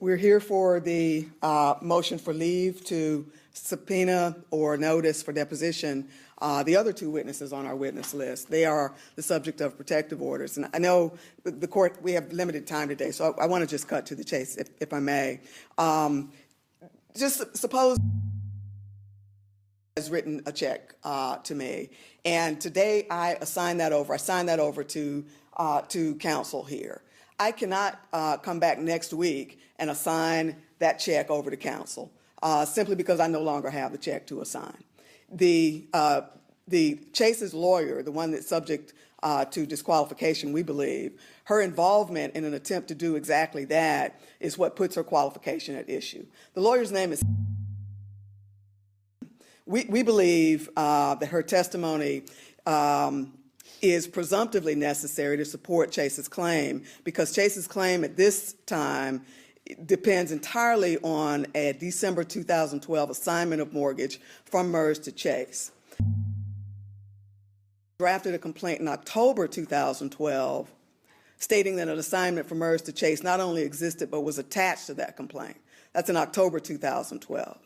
We're here for the motion for leave to subpoena or notice for deposition the other two witnesses on our witness list. They are the subject of protective orders. And I know the court, we have limited time today, so I want to just cut to the chase, if I may. Just suppose has written a check to me, and today I signed that over to counsel here. I cannot come back next week and assign that check over to counsel simply because I no longer have the check to assign. The Chase's lawyer, the one that's subject to disqualification, we believe, her involvement in an attempt to do exactly that is what puts her qualification at issue. The lawyer's name is. We believe that her testimony is presumptively necessary to support Chase's claim, because Chase's claim at this time depends entirely on a December 2012 assignment of mortgage from MERS to Chase. Drafted a complaint in October 2012 stating that an assignment from MERS to Chase not only existed but was attached to that complaint. That's in October 2012.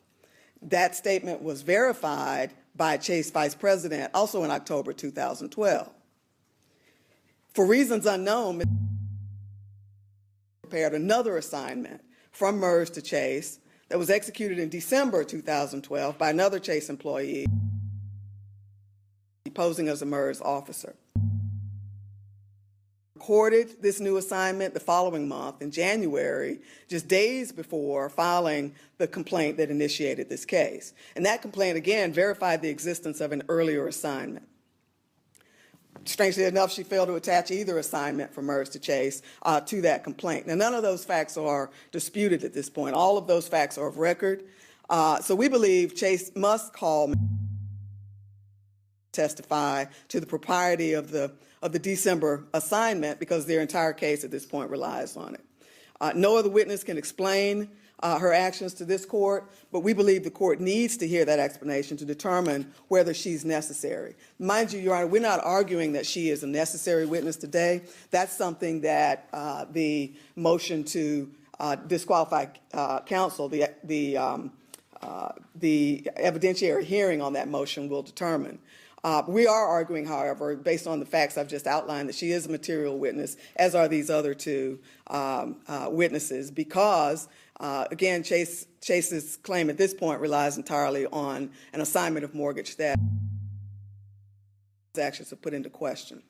That statement was verified by Chase Vice President also in October 2012. For reasons unknown, prepared another assignment from MERS to Chase that was executed in December 2012 by another Chase employee posing as a MERS officer. Recorded this new assignment the following month in January, just days before filing the complaint that initiated this case. And that complaint, again, verified the existence of an earlier assignment. Strangely enough, she failed to attach either assignment from MERS to Chase to that complaint. Now, none of those facts are disputed at this point. All of those facts are of record. So we believe Chase must call testify to the propriety of the December assignment, because their entire case at this point relies on it. No other witness can explain her actions to this court, but we believe the court needs to hear that explanation to determine whether she's necessary. Mind you, Your Honor, we're not arguing that she is a necessary witness today. That's something that the motion to disqualify counsel, the evidentiary hearing on that motion will determine. We are arguing, however, based on the facts I've just outlined, that she is a material witness, as are these other two witnesses, because, again, Chase's claim at this point relies entirely on an assignment of mortgage that actions have put into question.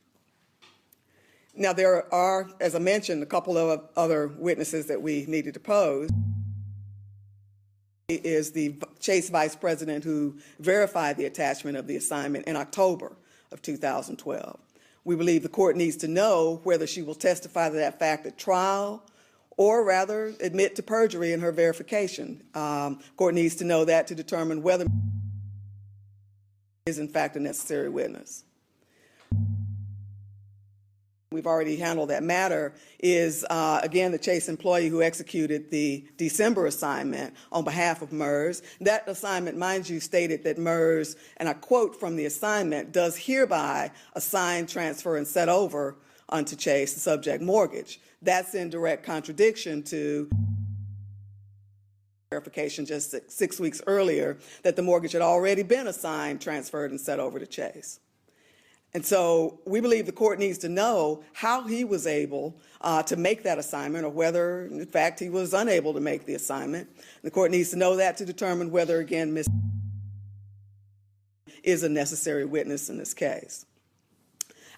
Now, there are, as I mentioned, a couple of other witnesses that we need to depose. Is the Chase Vice President who verified the attachment of the assignment in October of 2012. We believe the court needs to know whether she will testify to that fact at trial, or rather admit to perjury in her verification. Court needs to know that to determine whether is in fact a necessary witness. We've already handled that matter, is, again, the Chase employee who executed the December assignment on behalf of MERS. That assignment, mind you, stated that MERS, and I quote from the assignment, does hereby assign, transfer, and set over unto Chase the subject mortgage. That's in direct contradiction to verification just six weeks earlier that the mortgage had already been assigned, transferred, and set over to Chase. And so we believe the court needs to know how he was able to make that assignment, or whether, in fact, he was unable to make the assignment. The court needs to know that to determine whether, again, Ms. is a necessary witness in this case.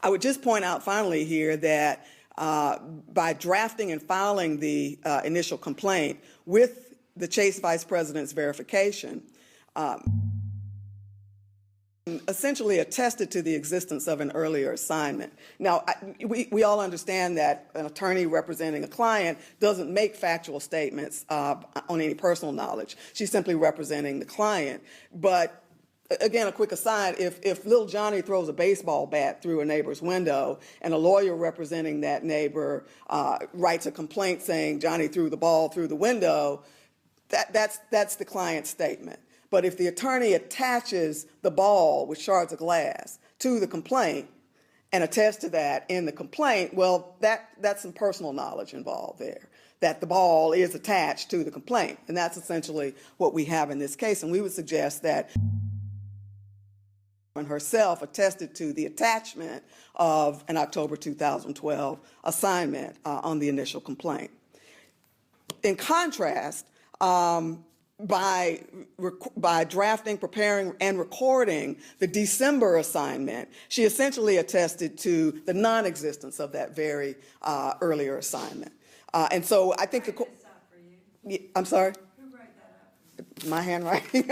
I would just point out finally here that by drafting and filing the initial complaint with the Chase Vice President's verification, essentially attested to the existence of an earlier assignment. Now, we all understand that an attorney representing a client doesn't make factual statements on any personal knowledge. She's simply representing the client. But again, a quick aside, if little Johnny throws a baseball bat through a neighbor's window and a lawyer representing that neighbor writes a complaint saying Johnny threw the ball through the window, that's the client's statement. But if the attorney attaches the ball with shards of glass to the complaint and attest to that in the complaint, well, that's some personal knowledge involved there, that the ball is attached to the complaint. And that's essentially what we have in this case. And we would suggest that herself attested to the attachment of an October 2012 assignment on the initial complaint. In contrast, by drafting, preparing, and recording the December assignment, she essentially attested to the non-existence of that very earlier assignment. And so I think I'm sorry? Who wrote that up? My handwriting.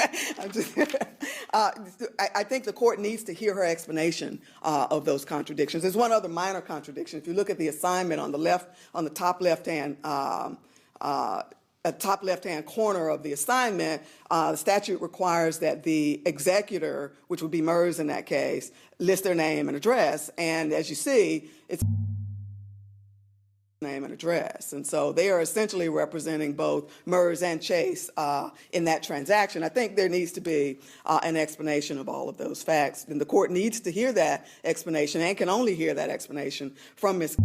I think the court needs to hear her explanation of those contradictions. There's one other minor contradiction. If you look at the assignment on the left, on the top left-hand corner of the assignment, the statute requires that the executor, which would be MERS in that case, list their name and address. And as you see, it's name and address. And so they are essentially representing both MERS and Chase in that transaction. I think there needs to be an explanation of all of those facts. And the court needs to hear that explanation and can only hear that explanation from Ms.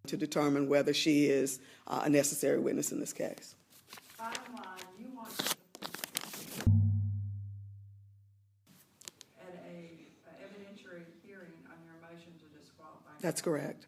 to determine whether she is a necessary witness in this case. Bottom line, you want at a evidentiary hearing on your motion to disqualify. That's correct.